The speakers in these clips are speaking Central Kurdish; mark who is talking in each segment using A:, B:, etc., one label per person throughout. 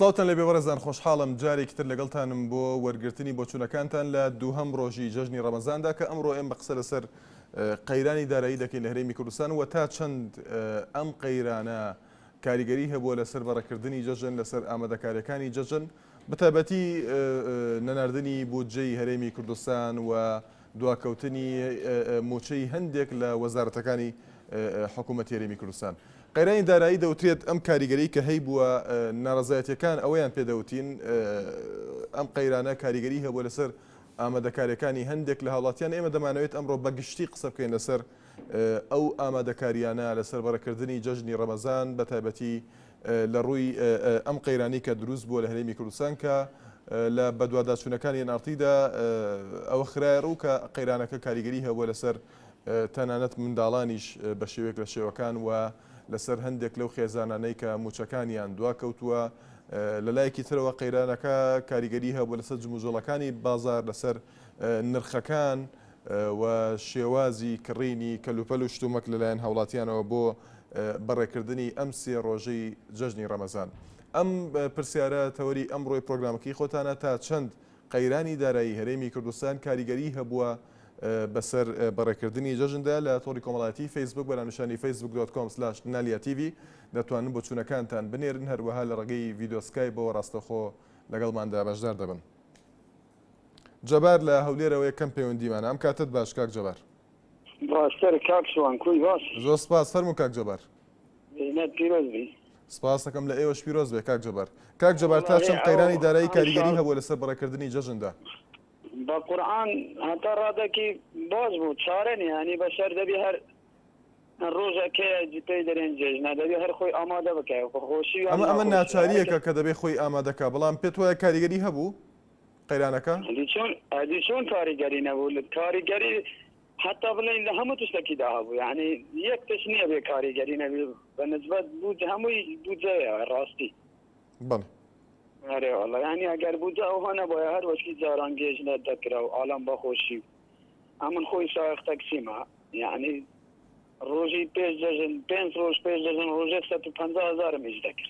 A: سڵاوتان لەبێ وەرەزان خۆشحاڵم جارێکی تر لەگەڵتانم بۆ وەرگرتنی بۆچوونەکانتان لە دووهەم ڕۆژی جەژنی ڕەمەزاندا کە ئەمڕۆ ئێمە بە قسە لەسەر قەیرانی دارایی دەکەین لە هەرێمی کوردستان و تا چەند ئەم قەیرانە کاریگەری هەبووە لەسەر بەڕێکردنی جەژن لەسەر ئامادەکاریەکانی جەژن بەتایبەتی نەناردنی بودجەی هەرێمی کوردستان و دواکەوتنی موچەی هەندێک لە وەزارەتەکانی حکوومەتی هەرێمی کوردستان. قەیرانی دارایی دەوترێت ئەم کاریگەری کە هەی بووە ناڕەزایەتیەکان ئەوەیان پێدەوتین ئەم قەیرانە کاریگەری هەبووە لەسەر ئامادەکاریەکانی هەندێک لە هاوڵاتیان. ئێمە دەمانەوێت ئەمڕۆ بەگشتی قسە بکەین لەسەر ئەو ئامادەکاریانە لەسەر بەڕێکردنی جەژنی ڕەمەزان بەتایبەتی لە ڕووی ئەم قەیرانی کە دروست بووە لە هەرێمی کوردستان کە لە بەدواداچوونەکانی نارتیدا ئەوە خرای ڕوو کە قەیرانەکە کاریگەری هەبووە لەسەر تەنانەت منداڵانیش بە شێوەیەک لە شێوەکان و لەسەر هەندێک لەو خێزانانەی کە موچەکانیان دواکەوتووە. لە لایەکی ترەوە قەیرانەکە کاریگەری هەبووە لەسەر جموجەڵەکانی بازار لەسەر نرخەکان و شێوازی کڕینی کەلوپەل و شتومەک لەلایەن هاوڵاتیانەوە بۆ بەڕێکردنی ئەم سێ ڕۆژەی جەژنی ڕەمەزان. ئەم پرسیارە تەوەری ئەمڕۆی پرۆگرامەکەی خۆتانە تا چەند قەیرانی دارایی هەرێمی کوردستان کاریگەری هەبووە بەسەر بەڕێکردنی جەژندا لە تۆڕی کۆمەڵایەتی فیسبوک بەناونیشانی facebook.com/naliatv دەتوانن بۆچوونەکانتان بنێرن هەروەها لە ڕێگەی ڤیدیۆ سکایپ بۆ ڕاستەخۆ لەگەڵماندا بەشدار دەبن. جەبار لە هەولێرەوەی کەم پەیوەندیمانە ئەم کاتت باش کاک جەبار.
B: باشتر کاک شوان کوی باش.
A: زۆر سپاس فەرموو کاک جەبار.
B: بینەت پیرۆز بی.
A: سپاس دەکەم لە ئێوەش پیرۆز بێ کاک جەبار. کاک جەبار تا چەند قەیرانی دارایی کاریگەری هەبووە لەسەر بەڕێکردنی جەژندا؟
B: بە قورئان هەتا ڕادێکی باش بوو چارەنی ینی بەشەر دەبی هەر ڕۆژەکەی پێی دەرێن جێژنە دەبی هەر خۆی ئامادە بکەی خۆشی
A: ئەمە ناچاریەکە کە دەبێت خۆی ئامادەکە بەڵام پێت وایە کاریگەری هەبوو قەیرانەکە؟
B: ئەدی چۆن کاریگەری نەبوو لە کاریگەری حتا بڵێن لە هەموو تشتێکیدا هەبوو یعنی یەک تش نییە بێ کاریگەری نەبی بەنسبەت بوو هەمووی بودجەیە ڕاستی.
A: بەڵێ
B: آره والله یعنی اگر بوده او نه باید هر وقتی جارانگیج ندکره و عالم بخوشی امن خوی ساخت تقسیمه یعنی روزی پیش جزن 5 روز پیش جزن روزی 150,000 میجدکر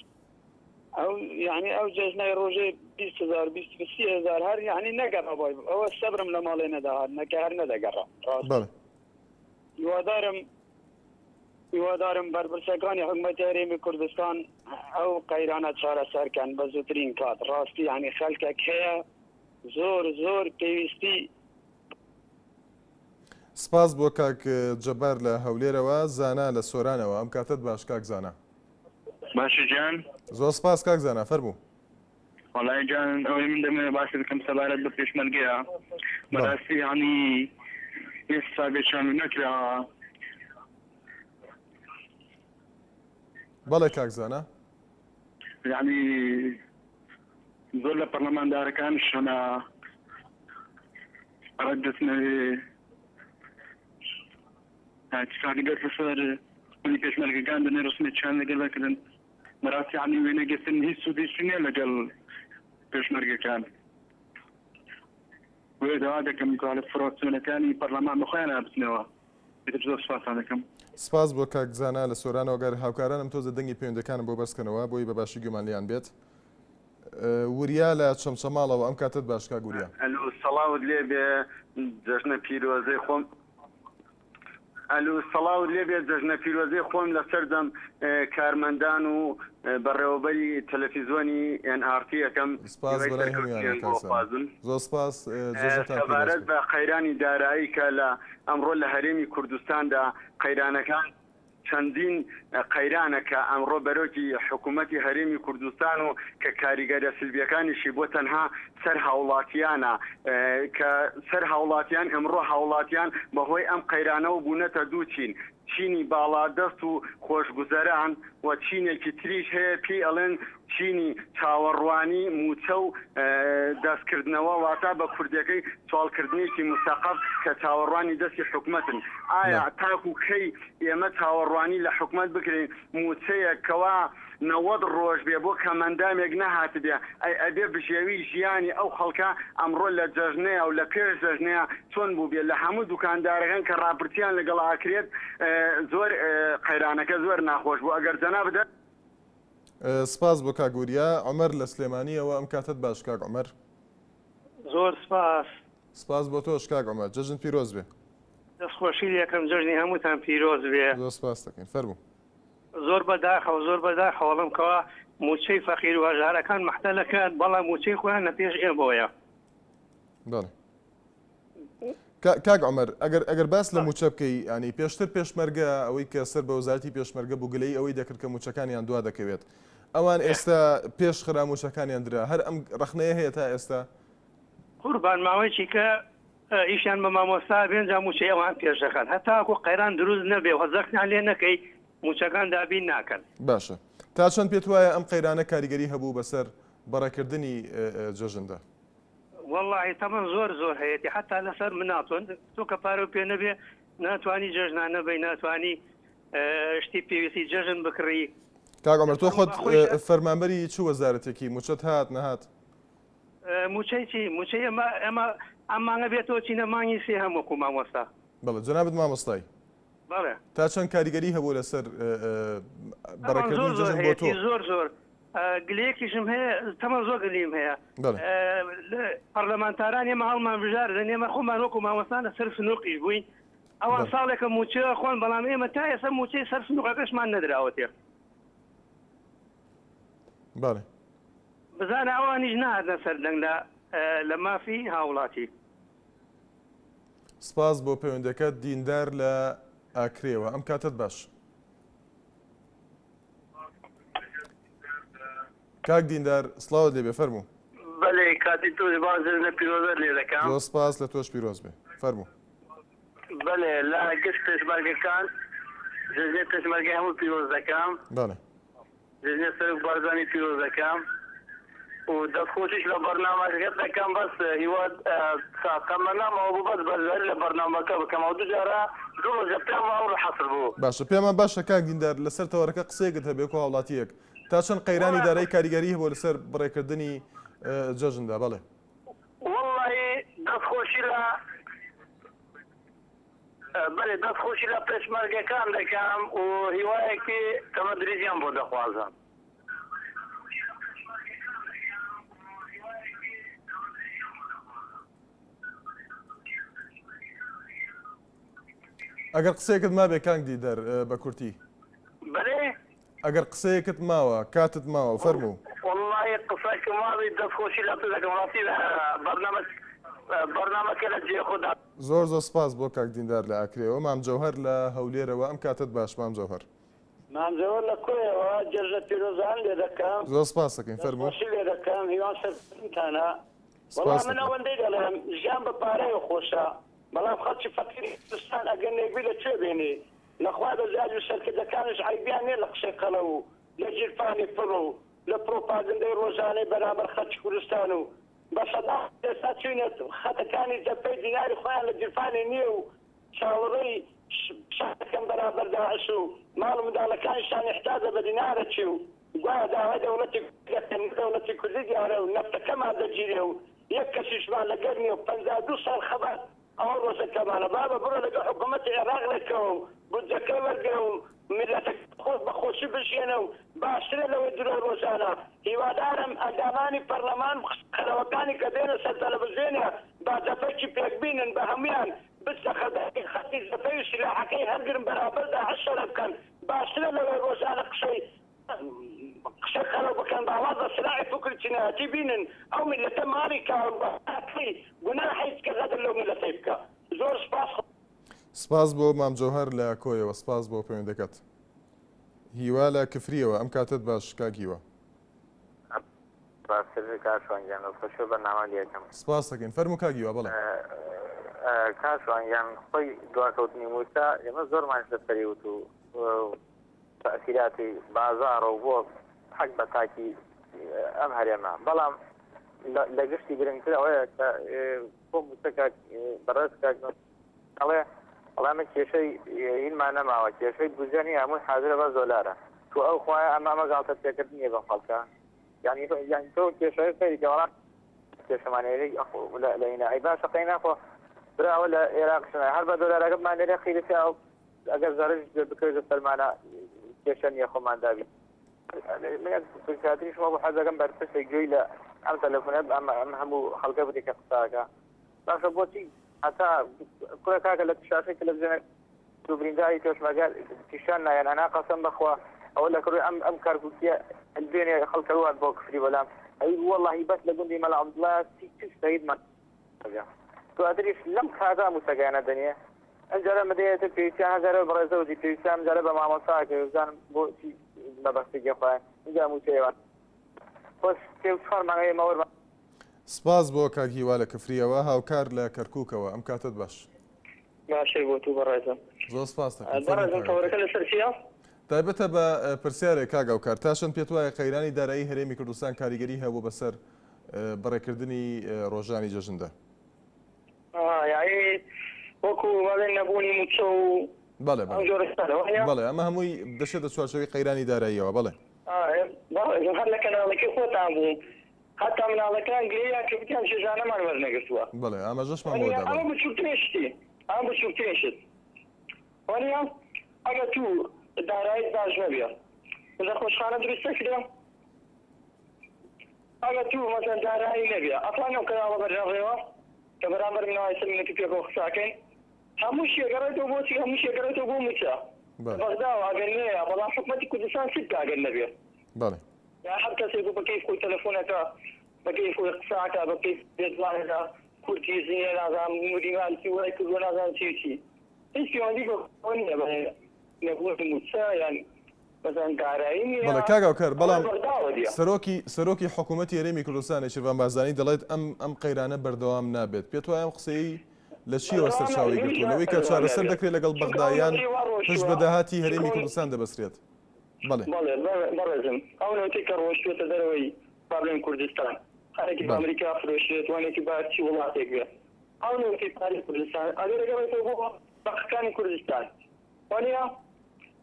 B: او یعنی او جزنه روزی 20,000 23,000 هر یعنی نگره باید او صبرم لمالی ندهار نکهر ندگره
A: بله
B: یوادارم برپرسەکانی حکوومەتی هەرێمی کوردستان ئەو قەیرانە چارەسەر کەن بە زووترین کات ڕاستی ینی خەڵکێک هەیە زۆر پێویستی.
A: سپاس بۆ کاک جەبار لە هەولێرەوە. زانا لە سۆرانەوە ئەم کاتت باش کاک زانا.
C: باشە جان
A: زۆر سپاس کاک زانا فەرموو.
C: وەڵای جان ئەوەی من دەمێ باش دەکەم سەبارەت بە پێشمەرگەیە بەڕاستی ینی ئێستا بێچامی نەکراوە.
A: بەڵێ کاک زانا.
C: یعنی زۆر لە پەرلەماندارەکانش هەنا ڕەتدەچنەوێ کاریگەر لەسەر کولی پێشمەرگەکان دەنێ ڕسمێکیان لەگەڵەکردن بەڕاستی ینی وێنەگەستن هیچ سوودێکی نییە لەگەڵ پێشمەرگەکان. وێ داوا دەکەم لە فڕۆکسیۆنەکانی پەرلەمان بەخۆیان نابچنەوە. زۆر سپاسان دەکەم.
A: سپاس بۆ کاک زانا لە سۆرانەوە گەر هاوکارانم تۆزە دەنگی پەیوەندەکانم بۆ بەرزکەنەوە بۆی بەباشی گومان لیان بێت. وریا لە چەمچەماڵەوە ئەم کاتت باش کاک وریا.
D: ئەلو سەڵاوت لێ بێ جەژنە پیرۆزەی خۆم سەڵاوت لێ بێ جەژنە پیرۆزەی خۆم لەسەر دەم کارمەندان و بەڕێوەبەری تەلەڤیزیۆنی NRT یەکەم
A: زۆر سپاس.
D: سەبارەت بە قەیرانی دارایی کە لە ئەمڕۆ لە هەرێمی کوردستاندا قەیرانەکان چەندین قەیرانەکە ئەمڕۆ بەرەوکی حکوومەتی هەرێمی کوردستان و کە کاریگەرە سلبیەکانیشی بۆ تەنها سەر هاوڵاتیانە کە سەر هاوڵاتیان ئەمڕۆ هاوڵاتیان بەهۆی ئەم قەیرانەوە بوونەتە دوو چین چینی باڵادەست و خۆشگوزەران و چینێکی تریش هەیە پێی ئەڵێن چینی چاوەڕوانی موچە و دەستکردنەوە واتە بە کوردەکەی چاڵکردنیکی مستەقف کە چاوەڕوانی دەستی حکومەتن. ئایا تاکو کەی ئێمە چاوەڕوانی لە حکومەت بکرین موچەیەکەوە 90 ڕۆژ بێ بۆ کەمەندامێک نەهات بێ ئەبێ بژێوی ژیانی ئەو خەڵکە ئەمڕۆ لە جەژنەیە و لە پێش جەژنەیە چۆن بوو بێت لە هەموو دوکاندارەکان کە ڕاپرسیان لەگەڵ ئاکرێت زۆر قەیرانەکە زۆر ناخۆش بوو. ئەگەر جەناب بدە
A: سپاس بۆ کاگوریا عمەر لە سلێمانیەوە ئەم کاتت باش کاک عمەر
E: زۆر سپاس
A: سپاس بۆ تۆش کاک عمەر جەژن پیرۆز بێ
E: دەستخۆشی لەکەم جژنی هەمووتان پیرۆز بێ
A: زۆر سپاس دەکەین فەرموو
E: زۆر بەداخەوە زۆر بەداخەوەڵم کەوا موچەی فەقیر و هەژارەکان مەحتەلەکەن بەڵام موچەی خۆیان لە پێش ئێمەوەیە
A: بەڵێ کاک عمەر ئەگەر باس لە موچە بکەی ینی پێشتر پێشمەرگە ئەوەی کە سەر بە وەزارەتی پێشمەرگە بوو گلەی ئەوەی دەکرد کە موچەکانیان دوا دەکەوێت ئەوان ئێستا پێش خرا موچەکانیان درا هەر ئەم ڕخنەیە هەیە تا ئێستا
E: قوربان ماوەیەکی کە ئیشیان بە مامۆستا بێنجا موچەی ئەوان پێش دەکەن هەتاکو قەیران دروست نەبێ وەزەقیان لێ نەکەی موچەکان دابین ناکەن
A: باشە تا چەند پێت وایە ئەم قەیرانە کاریگەری هەبوو بەسەر بەڕێکردنی جەژندا
E: والله تەمەن زۆر هەیەی حتا لەسەر مناتۆن تۆ کە پارە پێ نەبێ ناتوانی جەژنان نەبەی ناتوانی شتی پێویستی جەژن بکڕی
A: کاک عمەر تۆ خۆت فەرمانبەری چ وەزارەتێکی موچەت هات نەهات
E: موچەی چی موچەی ئەمە ئەمانگە بێتەوە چینە مانگی سێ هەمووەکو مامۆستا
A: بەڵێ جەنابەت مامۆستای
E: بەڵێ
A: تا چەند کاریگەری هەبوو لەسەر بەڕێکردنی جەژن بۆ تۆ
E: زۆر گلەیەکیشم هەیە تەمە زۆر گلیم هەیە پەرلەمانتاران ئێمە هەڵمان بژاردن ئێمە خۆمان وەکو مامۆستان لە سەر سنووقیش بووین ئەوان ساڵێکە موچە خۆن بەڵام ئێمە تا ئێستا موچەی سەر سنووقەکەشمان نەدراوەتێ
A: بەڵێ
E: بزانە ئەوانیش نهاتنە سەر دەنگ لە مافی هاوڵاتی
A: سپاس بۆ پەیوەندەکەت دیندار لە ئاکرێەوە ئەم کاتت باش کاک دیندار سڵاوت لێبێ فەرموو
B: بەڵێ کاتی تۆ بازر لە پیرۆزە لێ دەکەم
A: زۆر سپاس لە تۆش پیرۆز بێ فەرموو
B: بەڵێ لە گشت پێشمەرگەکان جژنێ پێشمەرگەی هەموو پیرۆز دەکەم
A: بەڵێ
B: جژنێ سەرک بارزانانی پیرۆز دەکەم و دەستخۆشیش لە بەرنامەکەت دەکەم بەس هیواد تەمەنامەوە بوو بەس بەزاری لە بەرنامەکە بکەم ئەو دووجارە دوو ڕۆژە پێم ئەوڕۆ حەسر بوو
A: باشە پێمان باشە کاک دیندار لەسەر تەوەرەکە قسەیەکت هەبێ کۆ هاوڵاتیەک تا چەند قەیرانی دارایی کاریگەری هەبوو لەسەر بڕێکردنی جەژندا بەڵێ
B: وەڵڵی دەستخۆشی لە بەێ دەستخۆشی لە پێشمەرگەکان دەکەم و هیوایەکی کەمە دریزیان بۆ دەخوازم
A: ئەگەر قسەیەکت ما بێ کاک دیندار بە کورتی
B: بەێ
A: ئەگەر قسەیەکت ماوە کاتت ماوە فەرموو
B: وەڵڵی قسەکە ماڵی دەستخۆشی لە دەکەم ڕاستی بەرنامەکە لە جێ خۆدا
A: زۆر سپاس بۆ کاک دیندار لە ئاکرێەوە مام جەوهەر لە هەولێرەوە ئەم کاتت باش مام جەوهەر
B: مامزەوە لە کۆیەوە جەژنە پیرۆزان لێ دەکەم
A: زۆر سپاس دەکەین فەرموو
B: دەستخۆشی لێ دەکەم هیوان سەرتانە بەڵام من ئەوەندەی دەڵێم ژیان بە پارەیە خۆشە بەڵام خەڵکی فەقیری کوردستان ئەگەر نێبی لە چێ بێنێ لەخوا دەزیاد و سەرکردەکانش عیبیان نێ لە قسەی قەڵە و لە جیرفانی پڕ و لە پرۆپاگەندەی ڕۆژانەی بەرامبەر خەڵکی کوردستان و بە سەدا ئێستا چوینێت خەتەکانی جەپەی دیناری خۆیان لە جیرفانی نییە و چاوەڕێی شارەکەم بەرامبەر داعش و ماڵ و منداڵەکانیشان احتیاجە بە دینارە چی و گوایە داوای دەوڵەتی کوردی دیارە و نەفتەکەمان دەگیرێ و یەک کەسیشمان لەگەر نییە و 52 ساڵ خەبات ئەوە ڕۆژەکەمانە بابە بڕۆ لەگە حکوومەتی عێراق لەکەوە و بودجەکە وەرگێ و میلەتەکە خۆت بە خۆشی بژێنە و باشترە لەوەی درۆ ڕۆژانە هیوادارم ئەندامانی پەرلەمان قەرەوەکانی کە دێنە سەر تەلەڤیزیۆنە با جەپەیەکی پێکبینن بە هەمویان بچە خەتی جەپەی و سلاحەکەی هەرگرن بەرامبەر داعش شەرە بکەن باشترە لەوەی ڕۆژانە قسەی خەرە بکەن باواز بە سلاحی فکر جینایەتی بینن ئەو میلەتە ماڵی کاوەڕی گوناحی هیچ کەسە لەو میلەتەی بکە زۆر
A: سپاس بۆ مام جەوهەر لە کۆیەوە سپاس بۆ پەیوەندەکەت هیوا لە کفریەوە ئەم کاتت باش کاک هیوا سپاس دەکەین فەرموو کاک هیوا بەڵێ
F: کاشوانگیان خۆی دواکەوتنی موستا ئێمە زۆرمان لەسەری وت و تەئسیراتی بازاڕ و بۆ حەق بە تاکی ئەم هەرێمە بەڵام لە گشتی گرنگتر ئەوەیە کە بۆ موسەکە بەڕێز ئەڵێ وەڵامە کێشەی هینمان نەماوە کێشەی بوجێنی هەمووی حاضرە بە زۆلارە تو ئەو خوایە ئەمامە گاڵتە پێکرد نییە بە خەڵکە یعنی تۆ کێشەی خەیری کەوەڵات کێشەمانێری لە هینایی باشە قەی ناخۆ براوە لە عێراقشنە هەر بە دۆلارەکەمان لێرە خیرسی ئەو ئەگەر زەرش بکەوێت سەرمانە کێشە نییە خۆمان دابی كاتريش ما بحاجة جنب بس يجي له أم تلفونات أم همو خلقه بدي كفتاكا لا شبوتي حتى كل كاكا اللي تشافي تلفزيون دوبرينجاي توش مجال تشانا يعني أنا قسم بخوا أقول لك أم كاركوكيا الدنيا خلق الواحد بوك فري ولا أي والله بس لقولي مال عبد الله تستعيد ما كاتريش لم كذا مستجانا الدنيا أنجرب مدينة بيتشان أنجرب برزودي بيتشان أنجرب مع مساك وزان بوتي ما بس تجفا إنجا موتيوان بس كيف صار معي مور
A: سپاس بۆ کاک هیوا لە کفریەوە هاوکار لە کەرکووکەوە ئەم کاتت باش
B: باشەی بۆ تو بەڕێزم
A: زۆر سپاس
B: بەڕێزم تەورەکە لەسەر چییە؟
A: تایبەتە بە پرسیارێک کاگاوکار تاشن پێت وایە قەیرانی دارایی هەرێمی کوردستان کاریگەری هەبوو بەسەر بەڕێکردنی ڕۆژانی جەژندا
B: یعنی وەکو بەڵێن نەبوونی موچە و
A: بەڵێ
B: ئەم جۆرەستانەوە
A: بەڵێ ئەمە هەمووی دەشێتە چوارچەوەی قەیرانی داراییەوە بەڵێ
B: بەڵێ هەر لە کەناڵەکەی خۆتان بوو حتا مناڵەکان گرەیە کە بتیان شێژانەمان وەرنەگرتووە
A: بەڵێ ئاماژەشمان بۆ دا
B: ئەمە بچووکترێشتی ئەم بچووکترێشت وەنیە ئەگە تو دارایی باش نەبێ لە خۆشخانە دروستە کرا ئەگە تو مەسەن دارایی نەبێ ئەتوانم کەناڵە بەرژەڕێەوە کە بەرامبەر مناوای سەرمینەتی پێکەوە قساکەین هەموو شێگەڕێتەوە بۆچی هەموو شێگەڕێتەوە بۆ موچە بەغداوە ئەگەر نەیە بەڵام حکومەتی کوردستان چیت ئەگەر نەبێ
A: بەڵێ
B: یا هەر کەسێک بوو بەکەی خۆی تەلەفۆنەکە بەکەی خۆی قساکە بەکەی دەتوانێتە کورتی زیێ نازانم موریمانتی وای کردووە نازانم چی هیچ پەیوەندی بۆ نییە بەڵێ نەبووەتی موچە یان مەسەن دارایی نییە
A: بەڵێ کاگاوکار بەڵام سەرۆکی حکوومەتی هەرێمی کوردستانی شیروان بارزانی دەڵێت ئەم قەیرانە بەردەوام نابێت پێت وایە ئەم قسەی لە چیەوە سەرچاوی گرتوونەوەی کە چارەسەر دەکرێت لەگەڵ بەغدایان پشت بە داهاتی هەرێمی کوردستان دەبەسرێت بەڵێ
B: بەڕێزم ئەو نەوەی کە ڕۆشتوێتە دەرەوەی پارلەمانی کوردستان هەرێکی بە ئەمریکا فرۆشێت وانێکی بارچی وڵاتێک بێت ئەو نەوەی پارلەمانی کوردستان ئەگەر دەگەڕێتەوە بۆ بەخەکانی کوردستان وانە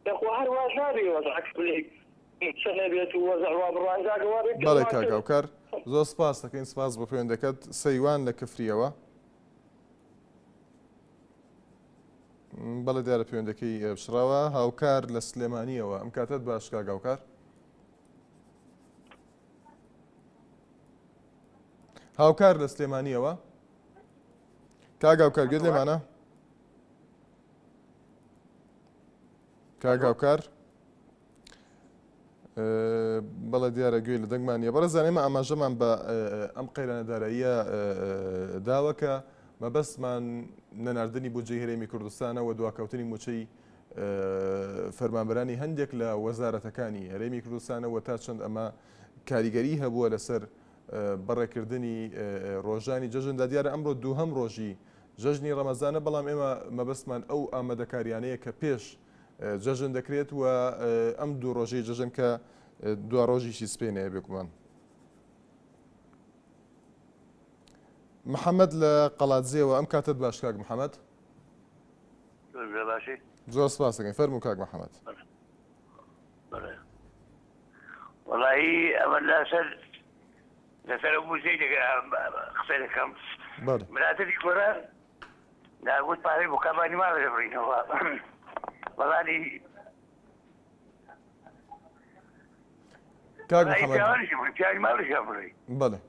B: دەخوا هەر واش نابێ وەزع عەکس بڵێ چ نەبێت و وەزع وا بڕوانجاگەوا بێت
A: بەڵێ کاگاوکار زۆر سپاس دەکەین سپاس بۆ پەیوەندەکەت سەیوان لە کفریەوە بەڵێ دیارە پەیوەندەکەی بشراوە هاوکار لە سلێمانیەوە ئەم کاتت باش کاگاوکار هاوکار لە سلێمانیەوە کاگاوکار گوێت لێمانە کاگاوکار بەڵێ دیارە گوێی لە دەنگمانیە بەڕێ زانێمە ئاماژەمان بە ئەم قەیرانە داراییە داوەکە مەبەستمان نەناردنی بودجەی هەرێمی کوردستانە و دواکەوتنی موچەی فەرمانبەرانی هەندێک لە وەزارەتەکانی هەرێمی کوردستانەوە تا چەند ئەمە کاریگەری هەبووە لەسەر بەڕێکردنی ڕۆژانی جەژندا دیارە ئەمڕۆ دووهەم ڕۆژی جەژنی ڕەمەزانە بەڵام ئێمە مەبەستمان ئەو ئامادەکاریانەیە کە پێش جەژن دەکرێت و ئەم دوو ڕۆژەی جەژن کە دوا ڕۆژیشی سپێنەیە بێکومان محەممەد لە قەڵاتزیەوە ئەم کاتت باش کاک محەممەد زۆر سپاس دەکەین فەرموو کاک محەممەد
G: وەڵایی ئەمە لەسەر موزەی قسەی دەکەم مراتبی کۆرە داگوت پارەی بۆ کابانی ماڵە دەبڕینەوە وەڵانی
A: کاک محەممەد
G: پیاوانی ماڵیش بڕی
A: بەڵێ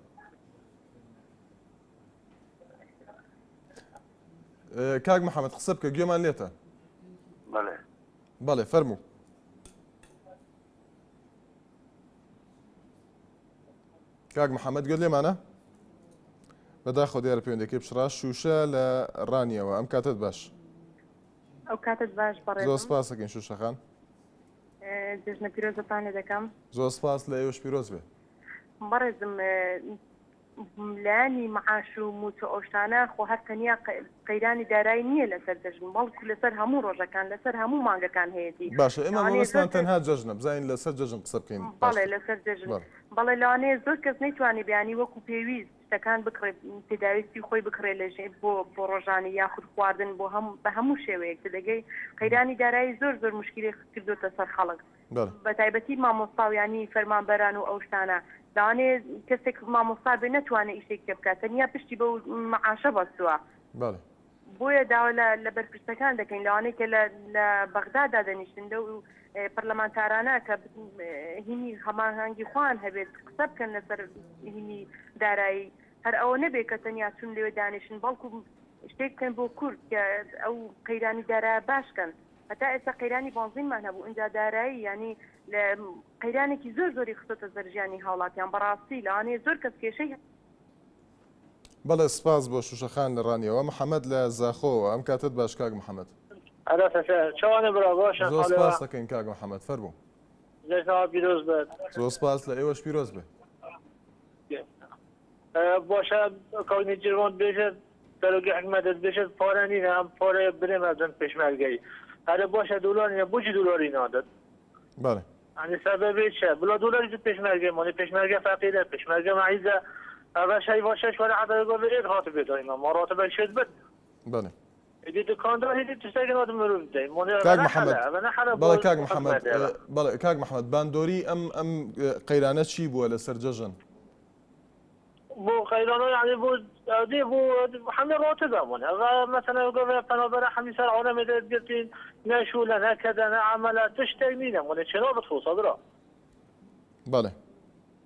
A: کاک محەممەد قسە بکە گوێمان لێتە
G: بەڵێ
A: بەڵێ فەرموو کاک محەممەد گوێت لێمانە بەداخۆ دیارە پەیوەندەکەی بشڕا شوشە لە ڕانیەوە ئەم کاتت باش
H: ئەو کاتت باش بەڕێزم
A: زۆر سپاس دەکەین شوشەخان
H: جژنە پیرۆزەتان لێ دەکەم
A: زۆر سپاس لە ئێوەش پیرۆز بێ
H: بەڕێزم لانی معاش و موچە ئۆشتانە خۆ هەر تەنیا قەیرانی دارایی نییە لەسەر دەژن بەڵکو لەسەر هەموو ڕۆژەکان لەسەر هەموو مانگەکان هەیەی
A: باشە ئێمە مەبەستمان تەنها جەژنە بزانین لەسەر جەژن قسە بکەین
H: بەڵێ لەسەر جەژن بەڵێ لەوانەیە زۆر کەس نەیتوانێ بیانی وەکو پێویست شتەکان بکڕێت تێداویستی خۆی بکڕێ لەژێ بۆ ڕۆژانی یاخود خواردن بە هەموو شێوەیەک دەگەی قەیرانی دارایی زۆر مشکلی کردوتە سەر خەڵک بە تایبەتی مامۆستاویانی فەرمانبەران و ئەو شتانە داوانێ کەسێک مامۆستا بێ نەتوانێت ئیشێک پێ بکات تەنیا پشتی بە معاشە بەستووە بۆیە داوا لە بەرپرسەکان دەکەین لەوانەیە کە لە بەغدادا دەنیشتن و پەرلەمانتارانە کە هینی هەماهەنگی خوان هەبێت قسە بکەن لەسەر هینی دارایی هەر ئەوە نەبێت کە تەنیا چون لێوێ دانیشن بەڵکو شتێک بکەن بۆ کورد کە ئەو قەیرانی دارایە باشکەن هەتا ئێستا قەیرانی بۆنزینمان هەبوو ئەجا دارایی ینی لە قەیرانێکی زۆر زۆری خستۆتە زەرژیانی هاوڵاتیان بەڕاستی لەوانەیە زۆر کەس کێشەی
A: بەڵێ سپاس بۆ شوشەخان لە ڕانیەوە محەممەد لە زاخۆوە ئەم کاتت باش کاک محەممەد
F: چاوانە برا باشە
A: زۆر سپاس دەکەین کاک محەممەد فەرموو
F: پیرۆز بێت
A: زۆر سپاس لە ئێوەش پیرۆز بێ
F: باشە کاونی جیرۆن بێژێت دەرۆگی حکومەتت بێژێت پارەنینە ئەم پارەیە برێمەدەن پێشمەرگەی هەرە باشە دولارینە بۆچی دولاری نادەت
A: بەڵێ
F: يعني سبب چه بلا دولاری تو پێشمەرگە مالی پێشمەرگە فەقیرە پێشمەرگە مەعیزە ئەوە شەی باشەش وەرە عەدەگۆ بێت هاتو بێدایمە ماراتبە شێت بێت
A: بەڵێ
F: ئیدی دکاندار هیچ تشتێکی نادم مرۆڤ بدەین مالی
A: کاک محەممەد بەڵێ کاک محەممەد بەڵێ کاک محەممەد باندۆری ئەم قەیرانە چی بووە لەسەر جەژن
F: بۆ قەیرانە یعنی بۆ هەمێ ڕاتبەمونە مثلا گۆڤێ پەنابەرە هەمیسەر عالەمێ دەگرتین نەشولە نەکەدە نەعەمەلە تشتێک نینە مالی چرا بتخۆسە درا
A: بەڵێ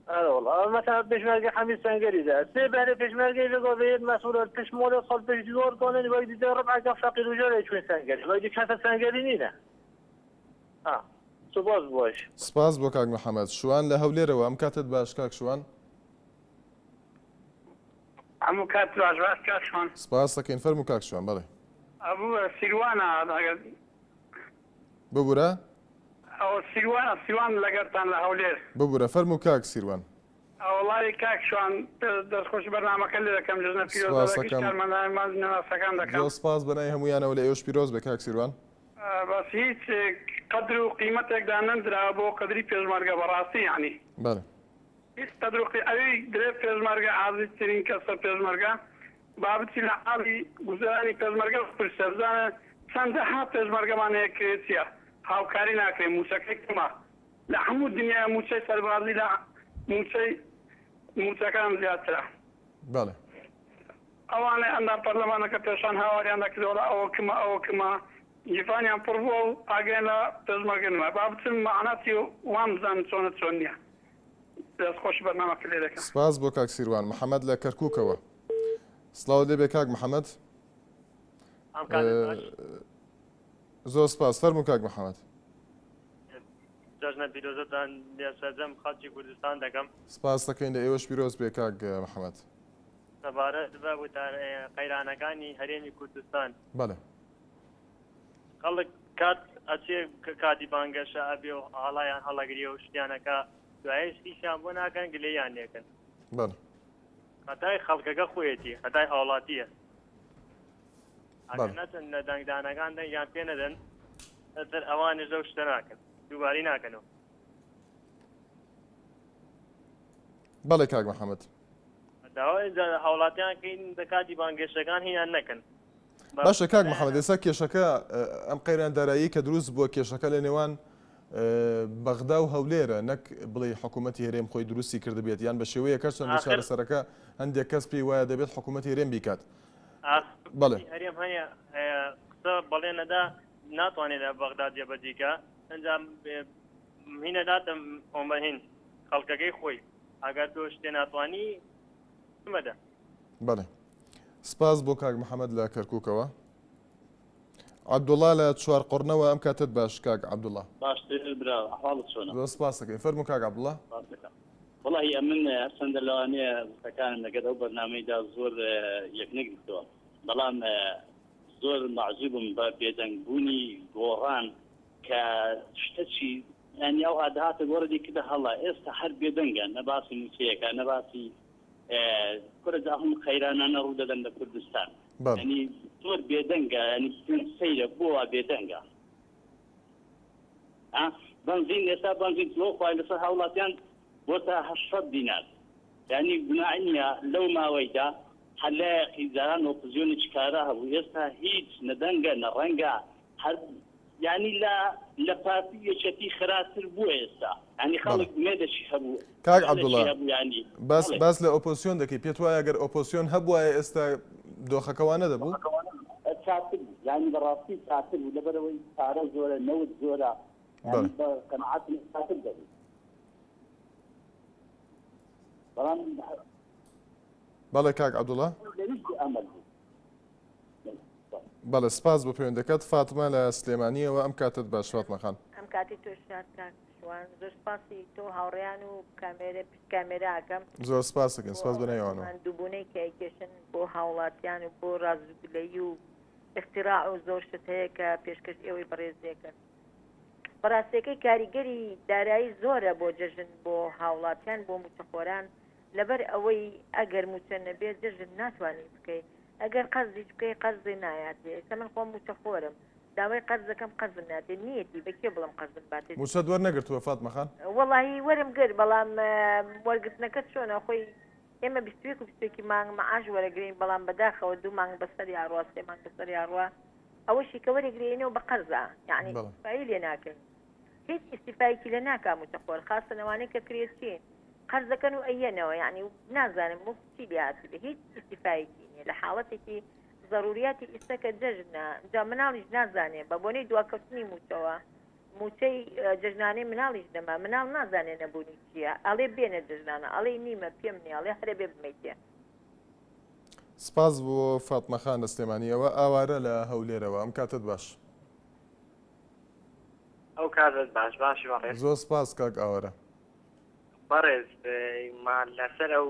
F: والله مثلا پێشمەرگە هەمی سەنگەری دا سێ بەرە پێشمەرگەی لەگۆڤێت مەسئولە پشت مۆلە خەڵ پێش زۆر کۆنن وای دیدە ڕبعەکە فەقیر و ژەرە چوین سەنگەری وای دی کەسە سەنگەری نینە سوپاس باش
A: سپاس بۆ کاک محەممەد شوان لە هەولێرەوە ئەم کاتت باش کاک شوان
C: هەموو کات باش کات شوان
A: سپاس دەکەین فەرموو کاک شوان بەڵێ
C: ئەبوو سیروانە
A: ببوورە
C: ئەو سیروان لەگەرتان لە هەولێر
A: ببوورە فەرموو کاک سیروان
C: وڵی کاک شوان دەستخۆش بەرنامەکە لێ دەکەم جژنە پیرۆزەکان دەکەم
A: سپاس بەنای هەمویانەوە لە ئێوەش پیرۆز بە کاک سیروان
C: بەس هیچ قدر و قیمەتێکدا نەندرا بۆ قدری پێشمەرگە بەڕاستی یعنی
A: بەڵێ
C: هیچ تەدروقی ئەوەی درێ پێشمەرگە ئازیزترین کەسە پێشمەرگە بابەتی لە حاڵی گوزارانی پێشمەرگە پرسە بزانە چەندەها پێشمەرگەمان هەیە کرێتیە هاوکاری ناکرێ موچەکەی کما لە هەموو دنیا موچەی سەربازی لە موچەکان زیاترە
A: بەڵێ
C: ئەوانەی ئەندا پەرلەمانەکە پێشان هاواریان دەکردەوە ئەوە کما جیفانیان پڕ بووە و ئاگەیان لە پێشمەرگەنەوە بابچم معناتی وان بزانن چۆن نییە دەستخۆش بەرنامەکە لێ دەکەم
A: سپاس بۆ کاک سیروان محەممەد لە کەرکووکەوە سڵاو لێ بێ کاک محەممەد زۆر سپاس فەرموو کاک محەممەد
I: جژنە پیرۆزەتان لێسەرجەم خەڵکی کوردستان دەکەم
A: سپاس دەکەین لە ئێوەش پیرۆز بێ کاک محەممەد
I: سەبارەت بە قەیرانەکانی هەرێمی کوردستان
A: بەڵێ
I: خەڵک کات ئەچێ کاتی بانگەشە ئەبێ و هەڵایان هەڵەگریە و شتیانەکە دوایش هیچیان بۆ ناکەن گلەیان لێکن
A: بەڵێ
I: هەتای خەڵکەکە خۆیەتی هەتای هاوڵاتیە نەچن لە دەنگدانەکان دەنگیان پێ نەدەن ئەتر ئەوانش لەو شتە ناکەن دووباری ناکەنەوە
A: بەڵێ کاک محەممەد
I: داوای هاوڵاتیان کەین کاتی بانگێشتەکان هیان نەکەن
A: باشە کاک محەممەد ئێستا کێشەکە ئەم قەیران دارایی کە دروست بووە کێشەکە لە نێوان بەغدا و هەولێرە نەک بڵێ حکوومەتی هەرێم خۆی دروستی کردبێت یان بە شێوەیە کەس چەند چارەسەرەکە هەندێک کەس پێی وایە دەبێت حکوومەتی هەرێم بیکات بەڵێ
I: هەرێم هەیە قسە بەڵێنەدا ناتوانێت لە بەغدا جێبەجێکە ئەنجام هینەداتم ئۆمەهین خەڵکەکەی خۆی ئەگەر تۆ شتێ ناتوانی مەدە
A: بەڵێ سپاس بۆ کاک محەممەد لە کەرکووکەوە عەبدوڵڵا لە چوار قڕنەوە ئەم کاتت باش کاک عەبدوڵڵا
J: باشتر برا حاڵت چۆنە
A: زۆر سپاس دەکەین فەرموو کاک عەبدوڵڵا
J: وڵی من هەرچەندە لەوانەیە ستەکانم لەگەڵ ئەو بەرنامەیدا زۆر یەکنەگرتووە بەڵام زۆر مەعجوبم بە بێدەنگبوونی گۆڕان کە شتەچی ینی ئەو ئادەهاتە گۆڕەی کردە هەڵا ئێستا هەر بێدەنگە نەباسی موچەیەەکە نەباسی کورەجا هەموو خەیرانانە ڕوو دەدەن لە کوردستان ینی زۆر بێدەنگە ینی سەیرە بۆە بێدەنگە بنزین ئێستا بنزین لۆخوای لەسەر هاوڵاتیان بۆ تا 800 دینار ینی گوناحی نییە لەو ماوەیدا هەلایەقی زاران ئۆپۆزیۆنی چکارە هەبوو ئێستا هیچ نەدەنگە نەڕەنگە هەر ینی لە پارتی یەکەتی خراپتر بووە ئێستا ینی خەڵک مێدەشی هەبوو
A: کاک عەبدوڵڵا باس لە ئۆپۆزیۆن دەکەی پێت وایە ئەگەر ئۆپۆزیۆن هەبوایە ئێستا دۆخەکەوانە دەبوو
J: چاتر ینی بەڕاستی چاتر بوو لەبەرەوەی پارە زۆرە نەوت زۆرە يعني قناعات تبدا بەڵام
A: بەڵێ کاک عەبدوڵڵا بەڵێ سپاس بۆ پەیوەندەکەت فاتمە لە سلێمانیەوە ئەم کاتت باش فاتمە خان
K: ئەم کاتی تۆ شاد کاکشوان زۆر سپاسی تۆ هاوڕێیان و کامێراکەم
A: زۆر سپاس دەکەن سپاس بەنێوانەوە
K: دووبوونەی کایکێشن بۆ هاوڵاتیان و بۆ ڕازگلەیی و اختراع و زۆر شت هەیە کە پێشکەش ئێوەی بەڕێزیەکەن بەڕاستیەکەی کاریگەری دارایی زۆرە بۆ جەژن بۆ هاوڵاتیان بۆ موچەخۆران لەبەر ئەوەی ئەگەر موچە نەبێت جەژن ناتوانانی بکەیت ئەگەر قەزی بکەی قەزی نایاتێ ئێستا من خۆم موچەخۆرم داوای قەرز دەکەم قەزم ناتێ نیەتی بەکێ بڵم قەزم باتێت
A: موچە وەرنەگرتووە فاتمە خان
K: وەڵاهی وەرم گرت بەڵام وەرگرتنەکەت چۆنە خۆی ئێمە 22 مانگ مەعاش وەرەگرین بەڵام بەداخەوە 2 مانگ بەسەر یاڕوا 3 مانگ بەسەر یاڕوا ئەوەشی کە وەرەگرێنەوە بە قەرزە یعنی ئیسفایی لێ ناکەین هیچ ئیسیفایکی لە ناکا موچەخۆر خاصە نەوانەی کە کرێتچین قەرزەکەن و ئەیەنەوە یعنی نازانم مفتی لێهاتی هیچ ئیسیفایکی نیە لە حاڵەتێکی ضروریاتی ئیسەکە جەژنە جا مناڵیش نازانێ بە بۆنەی دواکەوتنی موچەوە موچەی جەژنانەی مناڵیش دەما مناڵ نازانێ نەبوونی چییە ئەڵێ بێنە جەژنانە ئەڵێ نیمە پێم نیە ئەڵێ هەرە بێ بمەیتێ
A: سپاس بۆ فاتمە خان لە سلێمانیەوە ئاوارە لە هەولێرەوە ئەم کاتت باش
L: ئەو کاتت باش باشی بەڕێز
A: زۆر سپاس کاک ئاوارە
L: بەڕێز لەسەر ئەو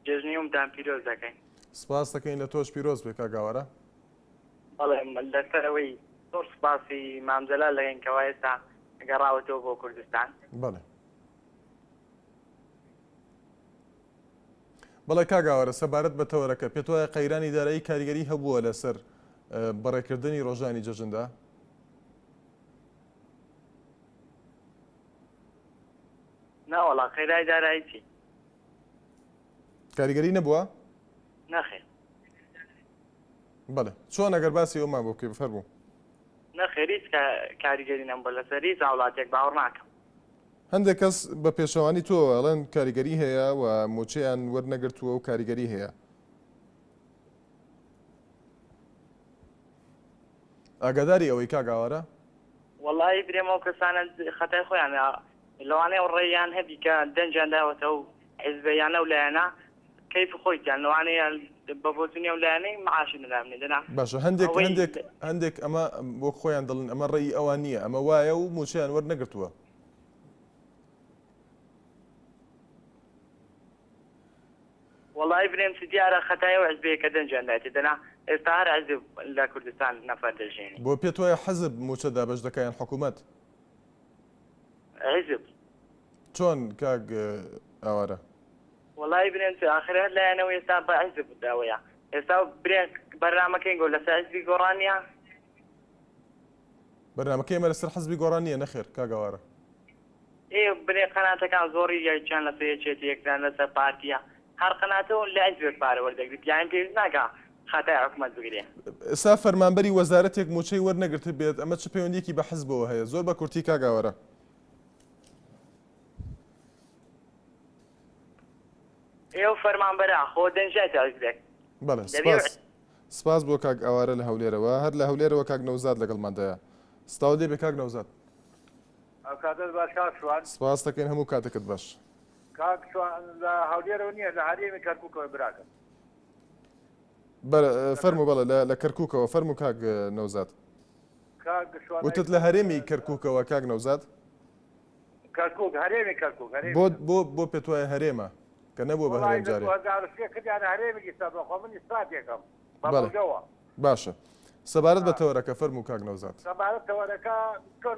L: جژنیومدان پیرۆز دەکەین
A: سپاس دەکەین لە تۆش پیرۆز بێ کاک ئاوارە
L: بەڵێ لەسەر ئەوەی زۆر سپاسی مامجەلال لەگەین کەوا ئێستا گەڕاوەتەوە بۆ کوردستان
A: بەڵێ بەڵێ کاک ئاوارە سەبارەت بە تەوەرەکە پێت وایە قەیرانی دارایی کاریگەری هەبووە لەسەر بەڕێکردنی ڕۆژانی جەژندا
L: ناوەڵا قەیرای دارایی چی
A: کاریگەری نەبووە
L: نەخێر
A: بەڵێ چۆن ئەگەر باسی ئەومان بۆ بکەی بفەرموو
L: نەخێر هیچ کاریگەری نەم بۆ لەسەر هیچ وڵاتێک باوەڕ ناکەم
A: هەندێک کەس بە پێشەوانی تۆ ئەڵێن کاریگەری هەیە و موچەیان وەرنەگرتووە و کاریگەری هەیە ئاگاداری ئەوەی کاک ئاوارە
L: وەڵی برێمە و کەسانە خەتای خۆیان لەوانەیە ڕێیان هەبی کە دەنجیان داوەتە و حیزبەیانە و لایەنە کەیف خۆیان لەوانەیە بە بۆچنی و لایەنەی معاشی نەدامنێ دەنا
A: باشە هەندێک ئەمە بۆ خۆیان دڵن ئەمە ڕێی ئەوان نییە ئەمە وایە و موچیان وەرنەگرتووە
L: وەڵی برێم دیارە خەتای و حیزبەیە کە دەنجیان داێتی دەنا ئێستا هەر حیزب لە کوردستان نەفەر دەژێنی
A: بۆ پێت وایە حەزب موچە دابەش دەکەیان حکوومەت
L: حیزب
A: چۆن کاک ئاوارە
L: وەڵی برێن ئاخرە لایەنەوە ئێستا بە حیزب داوەیە ئێستا برێن بەرنامەکەین گۆ لەسەر حیزبی گۆڕانیە
A: بەرنامەکەی ئێمە لەسەر حەزبی گۆڕانیە نەخێر کاک ئاوارە
L: برێ قەناتەکان زۆری یاچیان لەسەر یەکێتی یەکدان لەسەر پارتیە هەر قەناتەوە لە حیزبێک پارە وەردەگریت یان پێویست ناکە خاتای حکومەت بگرێ
A: ئێستا فەرمانبەری وەزارەتێک موچەی وەرنەگرت بێت ئەمە چ پەیوەندیەکی بە حەزبەوە هەیە زۆر بە کورتی کاک ئاوارە
L: ئێوە فەرمانبەرە خۆ دەنجای تاویزێک
A: بەڵێ سپاس بۆ کاک ئاوارە لە هەولێرەوە هەر لە هەولێرەوە کاک نەوزاد لەگەڵماندایە ستاو دێ بێ کاک نەوزاد
M: کاتت باش کاک شوان
A: سپاس دەکەین هەموو کاتەکەت باش
M: کاک شوان لە هەولێرەوە نییە لە هەرێمی کەرکووکەوە براکەم
A: فەرموو بەڵێ لە کەرکووکەوە فەرموو کاک نەوزاد وتت لە هەرێمی کەرکووکەوە کاک نەوزاد
M: کەرکووک هەرێمی کەرکووک
A: بۆ پێت وایە هەرێمە کە نەبووە بە هەرێم جارێ
M: هەرێمی سەبخۆ من ئیسپات یەکەم بەڵگەوە
A: باشە سەبارەت بە تەوەرەکە فەرموو کاک نەوزاد
M: سەبارەت تەوەرەکە چۆن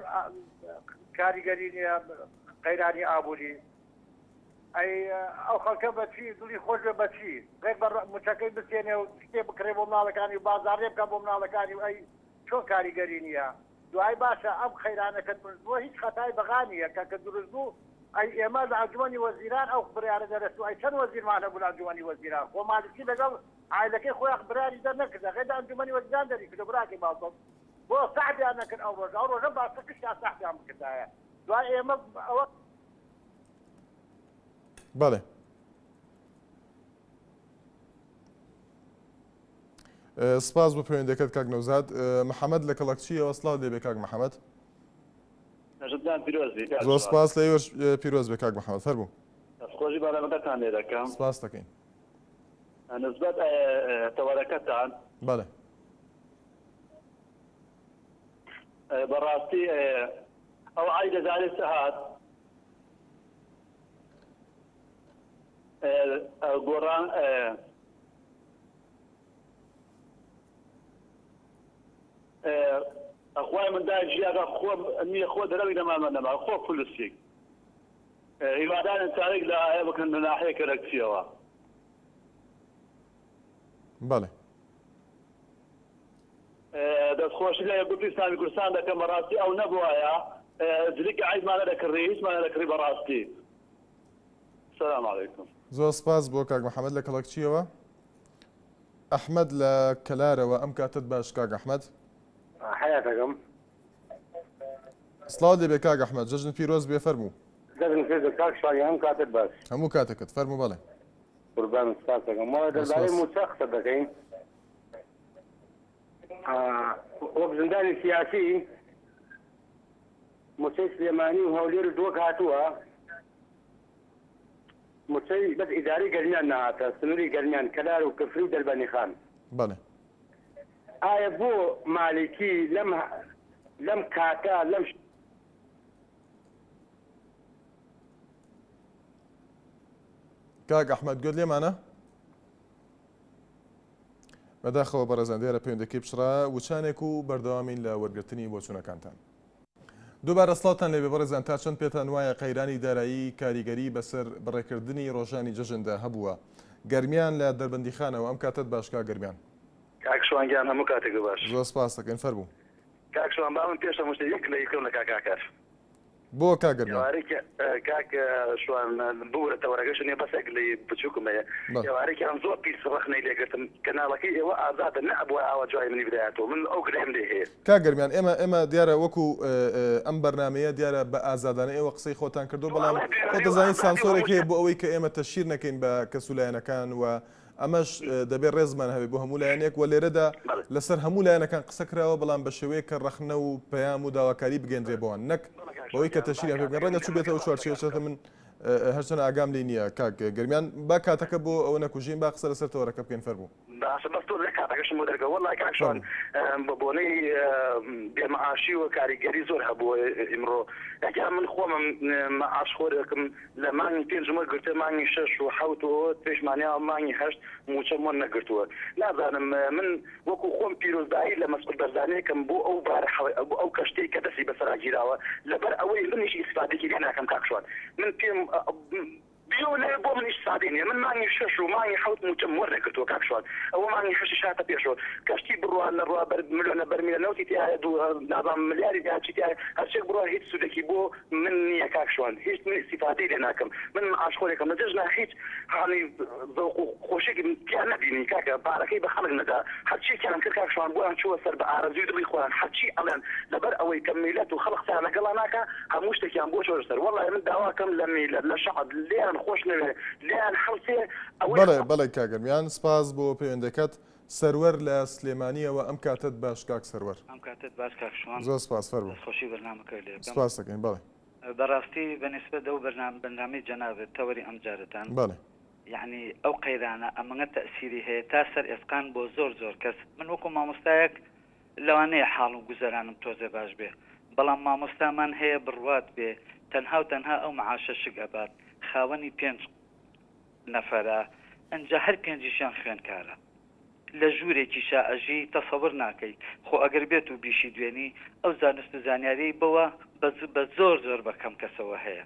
M: کاریگەری نییە قەیرانی ئابووری ئەو خەڵکە بەچی دڵی خۆش بێ بەچی غێر بە موچەکەی بچێنێ و شتێ بکرێ بۆ مناڵەکانی و بازاڕێ بکە بۆ مناڵەکانی و ئەی چۆن کاریگەری نییە دوای باشە ئەم خەیرانەکە دروستبووە هیچ خەتای بەغانیە کە دروست بوو ئەی ئێمە لە ئەنجومەنی وەزیران ئەو بڕیارە دەرەچوو ئەی چەند وەزیرمان هەبوو لە ئەنجومەنی وەزیران خۆ مالکی لەگەڵ عایلەکەی خۆیان بڕیاری دەرنەکردە غێدا ئەنجومەنی وەزیران دەری کردە براکی باڵتۆم بۆ سەعدیان نەکرد ئەو ڕۆژە باشە کشتیان سەحتیان بکردایە دوای ئێمە ئەوە
A: بەڵێ سپاس بۆ پەیوەندیەکەت کاک نەوزاد. محەممەد لە کەڵەکچیەوە سڵاو لێبێ کاک محەممەد. زۆر سپاس لە ئێوەش پیرۆز بێ کاک محەممەد فەرموو.
N: خۆشی بەڵێنەکەتان لێ دەکەم.
A: سپاس دەکەین.
N: نسبەت تەوەرەکەتان
A: بەڵێ
N: بەڕاستی ئەو ئای دەزانێت سەهات گۆڕان ئەخوای مندای ژیاگە خۆ نییە خۆ دەرەوی نەمامە نەما خۆ پولسیک هیوادارن چارێک لە ئایا بکەن لە ناحەیە کەرەکچیەوە.
A: بەڵێ
N: دەستخۆشی لە یەکگرتووی ئیسلامی کوردستان دەکەم بەڕاستی ئەو نەبووایە جلێکی عیزمانە دەکڕی هیچمانە دەکڕی بەڕاستی. سلام علیکم.
A: زۆر سپاس بۆ کاک محەممەد لە کەڵەکچیەوە. ئەحمەد لە کەلارەوە ئەم کاتت باش کاک ئەحمەد.
O: حياتكم.
A: سڵاو لێبێ کاک ئەحمەد جەژن پیرۆز بێ فەرموو.
O: جەژن پیرۆز کاک شوانی هەم کاتت باش.
A: هەموو کاتەکەت فەرموو بەڵێ.
O: قوربان سپاس دەکەم. ماوەی دەربارەی موچە قسە دەکەین. وەک زندانی سیاسی موچەی سلێمانی و هەولێر و دۆک هاتووە موچەی بەس ئیداری گەرمیان نهاتە سنووری گەرمیان کەلار و کفری و دەربەنی خان.
A: بەڵێ
O: ئایا بۆ مالکی لەم کاتە لەم
A: کاک ئەحمەد گوێت لێمانە؟ بەداخەوە بەڕێزان دیارە پەیوەندەکەی پشڕا وچانێک و بەردەوامین لە وەرگرتنی بۆچوونەکانتان. دووبارە سڵاتان لێبێ بەڕێزان تا چەند پێتان وایە قەیرانی دارایی کاریگەری بەسەر بڕێکردنی ڕۆژانی جەژندا هەبووە گەرمیان لە دەربەندیخانەوە ئەم کاتت باشکا گەرمیان.
N: کاکشوانگیان هەموو کاتێک باش.
A: زۆر سپاس دەکەین فەرموو.
N: کاکشوان باون پێشە مشتێک یەک لە یەکەم لە کاکاکەر.
A: بۆ کاگەرمیان
N: کاک شوان بوورە تەوەرەکەش نیە بەسێک لە بچووکم هەیە ئێوارێکی ئەم زۆر پیس ڕەخنەی لێگرتم کەناڵەکەی ئێوە ئازادە نەبووە ئاوا جوای منی بدایەتەوە من ئەو گرێم لێ هەیە.
A: کاگەرمیان ئێمە دیارە وەکو ئەم بەرنمەیە دیارە بە ئازادانە ئێوە قسەی خۆتان کردو بەڵام خۆ دەزانین سانسۆرێک هەیە بۆ ئەوەی کە ئێمە تەشیر نەکەین بە کەسولایەنەکان و ئەمەش دەبێت ڕێزمان هەبێت بۆ هەموو لایەنێک و لێرەدا لەسەر هەموو لایەنەکان قسە کراوە بەڵام بە شێوەیە کە ڕەخنە و پەیام و داواکاری بگەندرێ بۆوان نەک بەوەی کە تەشیریان پێ بکەن ڕەنگە چوو بێتەوە چوارچێشەکە من هەرچەند ئاگام لێ نییە کاک گەرمیان با کاتەکە بۆ ئەوە نەکوژین با قسە لەسەر تەوەرەکە بکەین فەرموو.
N: باشە بەس تۆ لە کاتەکەشم بۆ دەرگە وەڵای کاکشوان بۆنەی بێمەعاشی و کاریگەری زۆر هەبووە ئیمڕۆ ئەگەر من خۆمم مەعاش خۆرەکەم لە مانگی پێنجمە گرتە مانگی 6 و 7 و پێشمانیا مانگی 8 موچەمۆن نەگرتووە نازانم من وەکو خۆم پیرۆزدایی لە مەسئول بەرزانەیەکەم بۆ ئەو بارە ئەو کەشتەی کە دەستی بەسەراگیراوە لەبەر ئەوەی منیش ئیسفادێکی لێ ناکەم کاکشوان من پێم بیو لێ بۆ منیش سادێنێ من مانگی 6 و مانگی 7 موچەم وەرنەگرتووە کاکشوان ئەوە مانگی 6 هاتە پێشەوە کەشتی بڕوان لە ڕوا ملیۆنە بەرمیلە نەوتی تایە نازانم ملیاری داچی تایە هەرچێک بڕوا هیچ سوودێکی بۆ من نییە کاکشوان هیچ من ئیسفادەی لێ ناکەم من ئاشخۆرێکم لە جەژنا هیچ هەڵی زەوق و خۆشێکی پیان نەبینی کاکە بارەکەی بە خەڵک نەدا هەرچییان کرد کاکشوان بۆیان چووە سەر بە ئارەزوی دڵی خۆیان هەرچی ئەڵێن لەبەر ئەوەی کە میلەت و خەڵقیان لەگەڵا ناکە هەموو شتێکیان بۆ چۆر سەر وەڵای من داواکەم لە میلەت لە شەعب لێیان خۆش نەوێ لێیان هەڵسێ
A: بەڵێ کاگەرمیان سپاس بۆ پەیوەندەکەت سەروەر لە سلێمانیەوە ئەم کاتت باش کاک سەروەر.
P: ئەم کاتت باش کاکشوان
A: زۆر سپاس فەرموو.
P: خۆشی بەرنامەکە لێ
A: سپاس دەکەین بەڵێ.
P: بەڕاستی بەنسبەت ئەو بەرنامەی جەنابێت تەوەری ئەم جارەتان
A: بەڵێ
P: یعنی ئەو قەیرانە ئەمەنە تەئسیری هەیە تا سەر ئێسقان بۆ زۆر کەس من وەکو مامۆستایەک لەوانەیە حاڵ و گوزەرانم تۆزێ باش بێ بەڵام مامۆستامان هەیە بڕوات بێ تەنها ئەو معاشە شک ئەبات خاوەنی 5 نەفەرە ئەنجا هەر 5یشیان خوێندکارە لە ژوورێکی شائەژی تەسەور ناکەی خۆ ئەگەر بێت و بیشی دوێنی ئەو زانست و زانیاری بەوە بە زۆر بە کەم کەسەوە هەیە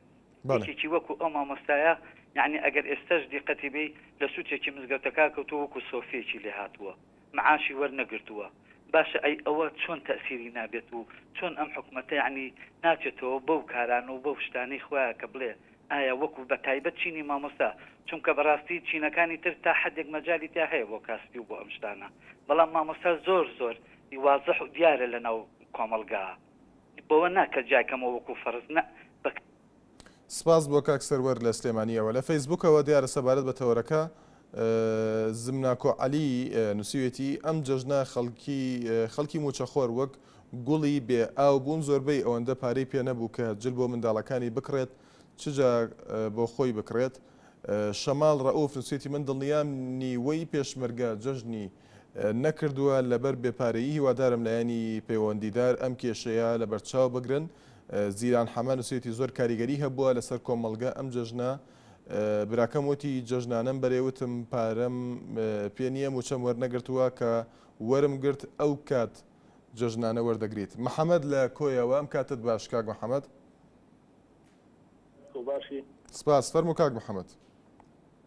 P: یەکێکی وەکو ئەو مامۆستایە یعنی ئەگەر ئێستاش دیقەتی بێ لە سووتێکی مزگەوتەکە کەوتو وەکو سۆفێکی لێ هاتووە معاشی وەرنەگرتووە باشە ئەی ئەوە چۆن تەئسیری نابێت و چۆن ئەم حکومەتە یعنی ناچێتەوە بەو کاران و بەو شتانەی خۆیان کە بڵێ ئایا وەکو بە تایبەت چینی مامۆستا چونکە بەڕاستی چینەکانی تر تا حدێک مەجای تا هەیە بۆ کاسبی و بۆ ئەم شتانە بەڵام مامۆستا زۆر واضح و دیارە لەناو کۆمەلگا بۆەوە ناکە جایکەمەوە وەکو فەرز نە
A: سپاس بۆ کاک سەروەر لە سلێمانیەوە لە فەیسبوکەوە دیارە سەبارەت بە تەوەرەکە زمناکۆ عەلی نووسیوێتی ئەم جەژنە خەڵکی موچەخۆر وەک گوڵی بێ ئاو بوون زۆربەی ئەوەندە پارەی پێ نەبوو کە جل بۆ منداڵەکانی بکڕێت چجا بۆ خۆی بکڕێت. شەماڵ ڕەئوف نووسێتی من دڵنیامنی وەی پێشمەرگە جەژنی نەکردووە لەبەر بێپارەیی هیوادارم لایەنی پەیوەندیدار ئەم کێشەیە لە بەرچاو بگرن. زیران حەمە نووسێتی زۆر کاریگەری هەبووە لەسەر کۆمەڵگە ئەم جەژنە براکەم وتی جەژنانم بەرێوتم پارەم پێ نییە موچەم وەرنەگرتووە کە وەرم گرت ئەو کات جەژنانە وەردەگریت. محەممەد لە کۆیەوە ئەم کاتت باش کاک محەممەد سپاس فەرموو کاک محەممەد.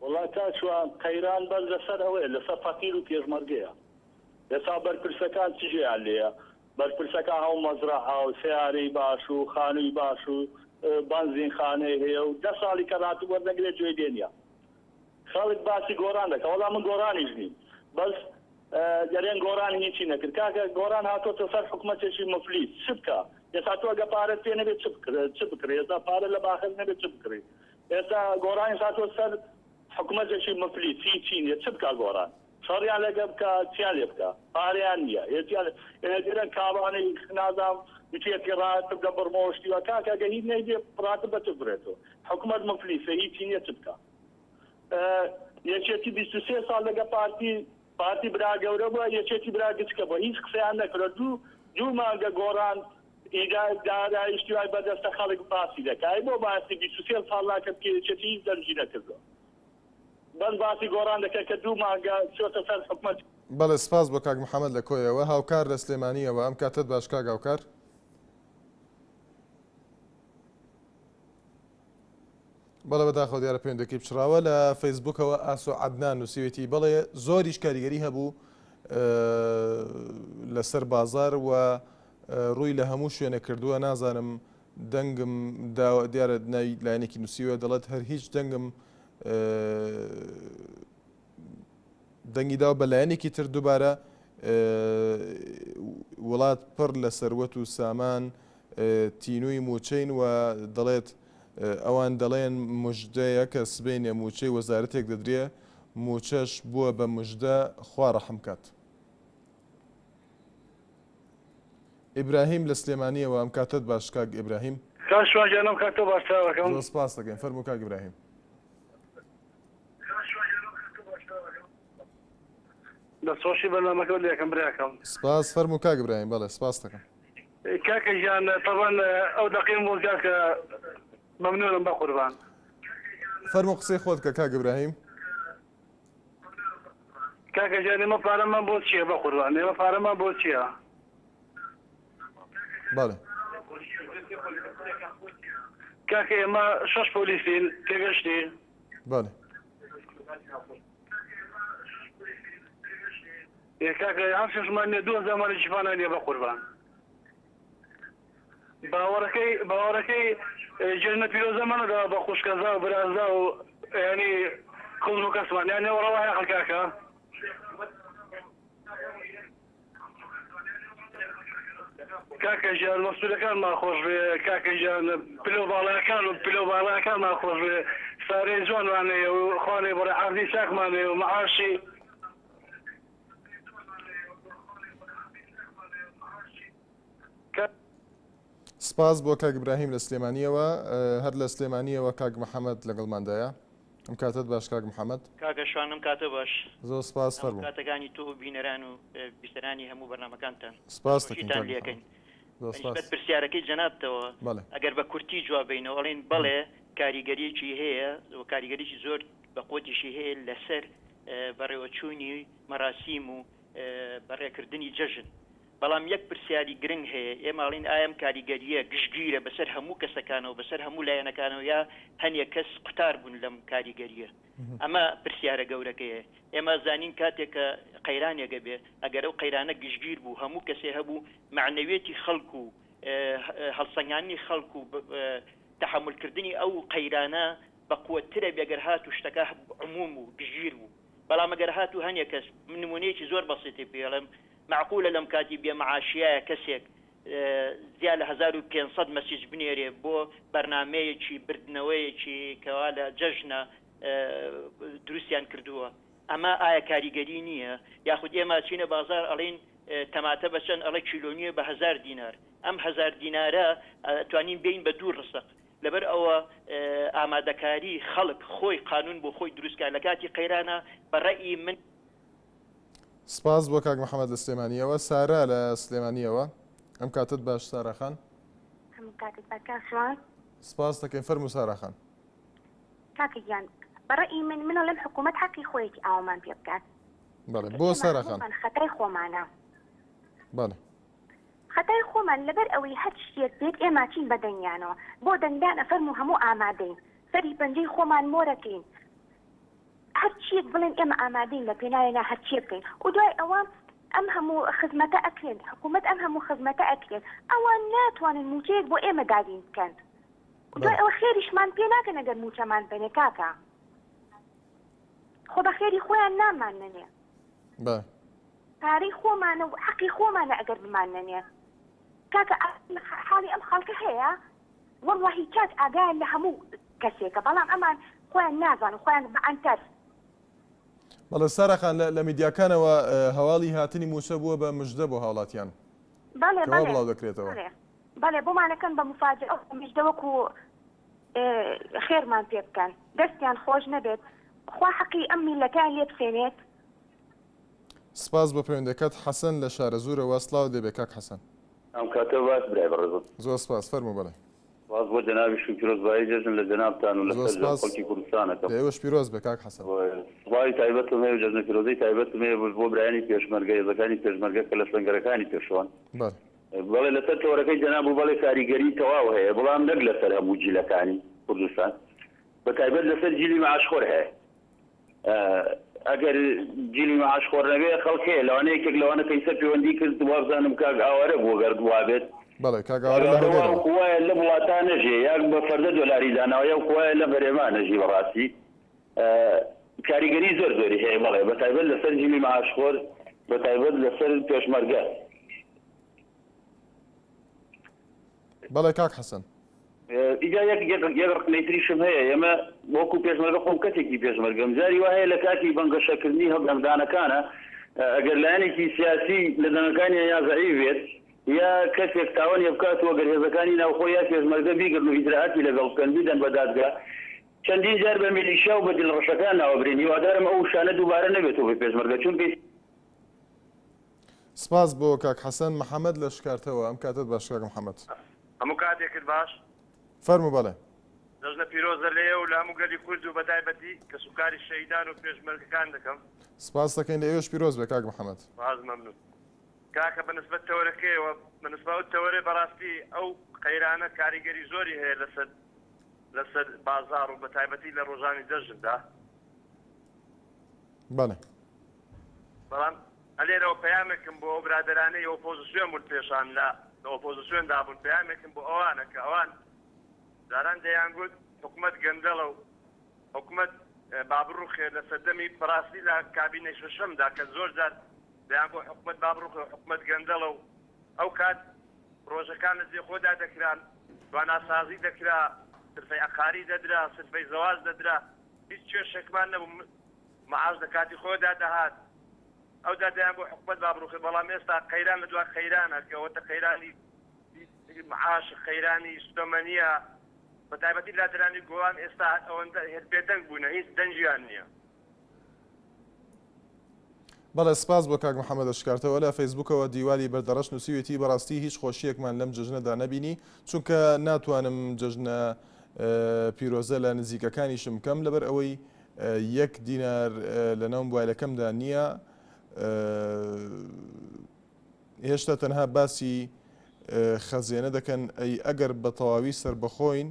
Q: وڵای تا چوان قەیران بەس لەسەر ئەوەیە لەسەر فەقیر و پێشمەرگەیە ئێستا بەرپرسەکان چژیان لێیە بەرپرسەکان هەو مەزرعە و سیارەی باش و خانووی باش و بنزین خانەی هەیە و 10 ساڵی کە ڕات وەردەگرێت گوێ دێنە خەڵک باسی گۆران دەکە وەڵا من گۆرانیش نیم بەس جەرێن گۆرانی هیچی نەکرد کاکە گۆران هاتۆتە سەر حکومەتێکی مفلیس چ بکە ئێستا تۆ ئەگە پارەت پێ نەبێت چ بکرێت ئێستا پارە لە باخر نەبێت چ بکرێت ئێستا گۆرانی هاتۆ سەر حکومەتێکی مفلیس هیچی نییە چ بکە گۆران شەڕیان لەگە بکە چیان لێ بکە پارەیان نییە ئێرە کاوانەی نازام بچێتی ڕات بگە بڕمۆشتیوە کاکەگە هیچ نەیدێ ڕاتە بە چ بڕێتەوە حکومەت مفلیسە هیچی نییە چ بکە یەکێتی 23 ساڵ لەگە پارتی برا گەورە بووە یەکێتی برا گچکە بووە هیچ قسەیان نەکرە دوو مانگە گۆڕان دادایشتیوای بەدەستە خەڵک باسی دەکای بۆ باسی 23 ساڵ ناکە یەکێتی هیچ دەرجی نەکردەوە بەس باسی گۆڕان دەکە کە دوو مانگە چۆتە سەر حکومەت.
A: بەڵێ سپاس بۆ کاک محەممەد لە کۆیەوە هاوکار لە سلێمانیەوە ئەم کاتت باش کاک هاوکار. بەڵێ بەداخۆ دیارە پەیوەندەکەی بچراوە لە فەیسبوکەوە ئاسۆ عەدنان نووسیوێتی بەڵێ زۆریش کاریگەری هەبوو لەسەر بازار و ڕووی لە هەموو شوێنە کردووە نازانم دەنگم دیارە لایەنێکی نووسیوە دەڵێت هەر هیچ دەنگم دەنگی داوە بە لایەنێکی تر دووبارە وڵات پڕ لە سەروەت و سامان تینووی موچەین و دەڵێت ئەوان دەڵێن موژدەیە کە سبەینێ موچەی وەزارەتێک دەدرێ موچەش بووە بە موژدە خوا ڕەحم کات. ئیبراهیم لە سلێمانیەوە ئەم کاتت باش کاک ئیبراهیم.
C: کاشواجانم کاتۆ باشتاوەکەم
A: سپاس دەکەین فەرموو کاک ئیبراهیم.
C: دەستۆشی بەنامەکە لێکم براکەم
A: سپاس فەرموو کاک ئیبراهیم بەڵێ سپاس دەکەم.
C: کاکە ژیان تەبەن ئەو دەقیم بۆ کاکە مەمنونم بە قوربان.
A: فەرموو قسەی خۆت کە کاک ئیبراهیم.
C: کاکە ژیان ئێمە پارەمان بۆ چییە بە قوربان ئێمە پارەمان بۆ چییە؟
A: بەڵێ
C: کاکە ئێمە 6 پۆلیسین تێگەشتی
A: بەڵێ
C: کاکە هەر شەشمان نیە 2000 مالی شیفانە نیە بە قوربان. باوەڕەکەی جێژنە پیرۆزەمانەدا بە خوشکەزا و برازا و ینی کڵ و کەسمان یان نێوەڕەوە هەیە کاکە کاکە ژیان مەسئولەکانمان خۆش بێ کاکە ژیان پلۆ باڵایەکان و پلۆ باڵایەکانمان خۆش بێ سارەی جوانوانەیە و خوانێ بەڕێ عەرزی چاکمانێ و مەعاشی
A: سپاس بۆ کاک ئیبراهیم لە سلێمانیەوە هەر لە سلێمانیەوە کاک محەممەد لەگەڵماندایە ئەم کاتت باش کاک محەممەد.
R: کاکە شوانم کاتە باش
A: زۆر سپاس فەرموو
R: کاتەکانی تۆ بینەران و بیستەرانی هەموو بەرنامەکانتان
A: سپاس دەکەین
R: لەکەین پرسیارەکەی جەنابتەوە ئەگەر بە کورتی جوابینەوە ئەڵێن بەڵێ کاریگەریەکی هەیە و کاریگەریی زۆر بە قوتیشی هەیە لەسەر بەڕێوەچوونی مەراسیم و بەڕێکردنی جەژن بەڵام یەک پرسیاری گرنگ هەیە ئێماڵین ئایم کاریگەریە گشتگیرە بەسەر هەموو کەسەکانەوە بەسەر هەموو لایەنەکانەوە یا هەنیە کەس قوتار بوون لەم کاریگەریە ئەمە پرسیارە گەورەکەیە ئێمە زانین کاتێک کە قەیرانێگە بێ ئەگەر ئەو قەیرانە گشتگیر بوو هەموو کەسێ هەبوو معنەوێتی خەڵکو و هەڵسەنگانی خەڵکو و تەحملکردنی ئەو قەیرانە بە قووەترە بێگەر هات و شتەکە عموم و گشتگیر بوو بەڵام ئەگەر هات و هەنیە کەس نمونەیەکی زۆر بەسیتی پێڵم معقولە لەم کاتی بێمەعاشیایە کەسێک زیاد لە 1500 مەسیج بنێرێ بۆ بەرنمەیەکی بردنەوەیەکی کەوا لە جەژنە دروستیان کردووە ئەمە ئایا کاریگەری نییە یاخود ئێمە چینە بازار ئەڵین تەماتە بەچەند ئەڵە کیلۆنیە بە 1000 دینار ئەم 1000 دینارە توانین بین بە 2 ڕسق لەبەر ئەوە ئامادەکاری خەڵک خۆی قانون بۆ خۆی دروستکار لە کاتی قەیرانە بەڕێی من.
A: سپاس بۆ کاک محەممەد لە سلێمانیەوە. سارا لە سلێمانیەوە ئەم کاتت باش ساراخان. سپاس دەکەین فەرموو ساراخان.
S: کاکەگیان بەڕێی منە لەم حکوومەت حەقی خۆیەتی ئاوامان پێ بکات.
A: بەڵێ بۆ ساراخان
S: خەتای خۆمانە.
A: بەڵێ
S: خەتای خۆمان لەبەر ئەوەی هەر شتێک بێت ئێمە چین بەدەنیانەوە بۆ دەنگدانە فەرموو هەموو ئامادەین سەری پەنجەی خۆمان مۆرەکەین هەر چیەک بڵێن ئێمە ئامادەین لە پێناوێنا هەر چیە بکەین و دوای ئەوە ئەم هەموو خزمەتە ئەکرێن حکوومەت ئەم هەموو خزمەتە ئەکرێن ئەوان ناتوانن موچەیەک بۆ ئێمە دادین بکەن و دوای ئەوە خێریشمان پێ ناکەن ئەگەر موچەمان بنێ کاکە خۆ بە خێری خۆیان نامان نەنێ پارەی خۆمانە و حەقی خۆمانە ئەگەر بمان نەنێ کاکە حاڵی ئەم خەڵکە هەیە وەڵڵاهی کات ئاگایان لە هەموو کەسێکە بەڵام ئەمان خۆیان نازان و خۆیان بەعنتەر.
A: بەڵێ ساراخان لە میدیاکانەوە هەواڵی هاتنی موسە بووە بە مژدە بۆ هاوڵاتیان بڵاو دەکرێتەوە.
S: بەڵێ بۆمانەکەن بە مفاجئ ئەو مژدە وەکو خێرمان پێ بکەن دەستیان خۆش نەبێت خوا حەقی ئەم میلەتیان لێ بسێنێت.
A: سپاس بە پەیوەندەکەت حەسەن لە شارە زوورەوە سڵاو دەبێت کاک حەسەن.
T: ئەم کاتە باش برای بەڕێزم.
A: زۆر سپاس فەرموو بەڵێ.
T: سپاس بۆ جەنابی پیرۆزبایی جەژن لە جەنابتان و لە خەڵکی کوردستانەکەم.
A: ئێوەش پیرۆز بێ کاک حەسەن.
T: سڵاوی تایبەتم هەیە و جەژنە پیرۆزەی تایبەتم هەیە بۆ برایانی پێشمەرگە هێزەکانی پێشمەرگە کە لە سەنگەرەکانی پێشوان. بەڵێ لەسەر تەوەرەکەی جەناب و بەڵێ کاریگەری تەواو هەیە بەڵام نەک لەسەر هەموو جیلەکانی کوردستان بە تایبەت لەسەر جیلی مەعاشخۆر هەیە. ئەگەر جیلی مەعاشخۆر نەبێ خەڵک هەیە لەوانەیە یەکێک لەوانە پێیسە پەیوەندی کرد وابزانم کاک ئاوارە بۆ گەردوا بێت.
A: بەڵێ کاک ئاوارە لە هەولێرەوە
T: کوایە لە وڵاتان نەژێ یاک بە فەردە دۆلاری داناوە یا کوایە لە بەرێمان نەژی بەڕاستی کاریگەری زۆر زۆری هەیە بەڵێ بە تایبەت لەسەر جیلی مەعاشخۆر بە تایبەت لەسەر پێشمەرگە.
A: بەڵێ کاک حەسەن
T: ئیجا یەک ڕقنەیتریشم هەیە ئێمە وەکو پێشمەرگە خۆم کەسێکی پێشمەرگەم جاری وا هەیە لە کاتی بەنگەشەکردنی هەڵدانەکانە ئەگەر لایەنێکی سیاسی لە دەنگەکانی یا زەعیف بێت یا کەسێک تاوان بکات و ئەگەر هێزەکانی ناوخۆی یا پێشمەرگە بیگرن و ئیجراعاتی لەگەڵ بکەن بیدەن بە دادگا چەندین جار بە میلیشیا و بە دڵڕەشەکان ناوەبرین هیوادارم ئەو شانە دووبارە نەبێتەوە بە پێشمەرگە چونکە.
A: سپاس بۆ کاک حەسەن. محەممەد لە شکارتەوە ئەم کاتت باش کاک محەممەد.
U: هەموو کاتێکت باش
A: فەرموو بەڵێ.
U: دەژنە پیرۆزە لێە و لە هەموو گەلی کورد و بەتایبەتی کە سوکاری شەیدان و پێشمەرگەکان دەکەم.
A: سپاس دەکەین لە ئێوەش پیرۆز بێ کاک محەممەد.
U: باز مەمنون کاکە بەنسبەت تەوەرەکەیەوە بەنسبەت تەوەرێ بەڕاستی ئەو قەیرانە کاریگەری زۆری هەیە لەسەر بازار و بەتایبەتی لە ڕۆژانی دەژندا.
A: بەڵێ
U: بەڵام ئەلێرەوە پەیامێکم بۆ ئەو برادەرانەی ئۆپۆزیسیۆن بوون پێشان لە ئۆپۆزیسیۆن دابوون پەیامێکم بۆ ئەوانە کە ئەوان داران دەیانگوت حکوومەت گەندەڵە و حکوومەت بابڕوخێ لە سەردەمی بەڕاستی لە کابینەی شەشەمدا کە زۆر جار دەیانگوت حکوومەت بابڕوخێ حکوومەت گەندەڵە و ئەو کات ڕۆژەکان لە جێ خۆدا دەکران تواناسازی دەکرا سرفەی ئەقاری دەدرا سرفەی زەواز دەدرا هیچ کێشێکمان نەبوو مەعاش لە کاتی خۆدا دەهات ئەو دادیان بۆ حکوومەت بابڕوخێ بەڵام ئێستا قەیران لە دوای قەیرانە کە ئەوەتە قەیرانی معاش خەیرانی سوتەمەنیە بەتایبەتی برادرانی گۆوان ئێستا ئەوەندە بێدەنگ بوونە هیچ دەنجیان نییە.
A: بەڵێ سپاس بۆ کاک محەممەد شکارتەوە لە فەیسبوکەوە دیواری بەردەڕەش نووسیوێتی بەڕاستی هیچ خۆشیەکمان لەم جژنەدا نەبینی چونکە ناتوانم جژنە پیرۆزە لە نزیکەکانیشم بکەم لەبەر ئەوەی 1 دینار لە ناو موبایلەکەمدا نییە هێشتا تەنها باسی خەزیێنە دەکەن ئەی ئەگەر بە تەواوی سەر بەخۆین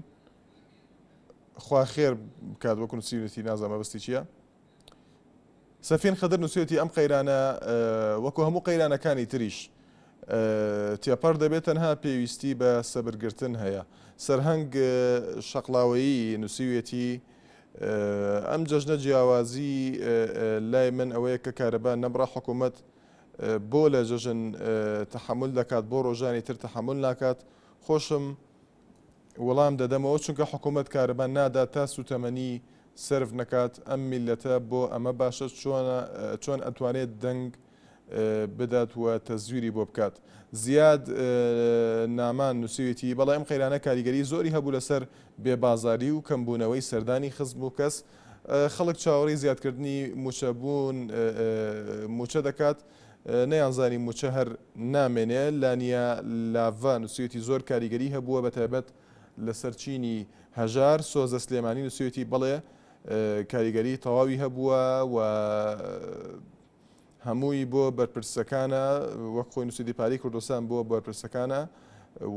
A: خوا خێر بکات وەکو نووسیوێتی نازانمە بەستی چییە. سەفین خەدر نووسێتی ئەم قەیرانە وەکو هەموو قەیرانەکانی تریش تێپەر دەبێت تەنها پێویستی بە سەبرگرتن هەیە. سەرهەنگ شەقڵاوەیی نووسیوێتی ئەم جەژنە جیاوازی لای من ئەوەیە کە کارەبا نەبڕە حکوومەت بۆ لە جەژن تەحمل دەکات بۆ ڕۆژانی تر تەحمل ناکات. خۆشم وەڵام دەدەمەوە چونکە حکوومەت کارەبا نادات تا سوتەمەنی سرف نکات ئەم میلەتە بۆ ئەمە باشە چۆن ئەتوانێت دەنگ بدات و تەزویری بۆ بکات. زیاد نامان نووسویەتی بەڵام ئەم قەیرانە کاریگەری زۆری هەبوو لەسەر بێبازاری و کەمبوونەوەی سەردانی خزم و کەس خەڵک چاوەڕی زیادکردنی موچەبوون موچە دەکات نەیانزانی موچە هەر نامێنێ لانیە لاڤ نووسویەتی زۆر کاریگەری هەبووە بە تایبەت لەسەر چینی هەژار سۆزە سلێمانی نووسویەتی بڵێ کاریگەری تەواوی هەبووە و هەمووی بۆ بەرپرسەکانە وەک خۆی نووسیدی پارەی کوردستان بۆ بەرپرسەکانە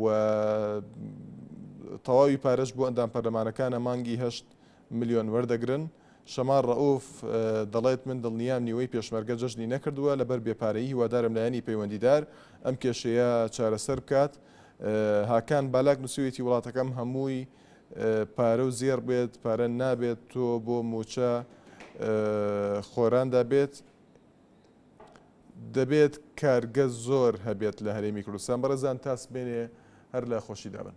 A: و تەواوی پارەش بۆ ئەندام پەرلەمانەکانە مانگی 8 ملیۆن وەردەگرن. شەمان ڕەئوف دەڵێت من دڵنیام نیوەی پێشمەرگە جەژنی نەکردووە لەبەر بێپارەیی هیوادارم لایەنی پەیوەندیدار ئەم کێشەیە چارەسەر بکات. هاکان بالاک نووسویەتی وڵاتەکەم هەمووی پارە و زێر بێت پارە نابێت تۆ بۆ موچە خۆراندا بێت دەبێت کارگە زۆر هەبێت لە هەرێمی کوردستان. بەڕێزان تاس بێنێ هەر لە خۆشی دابن.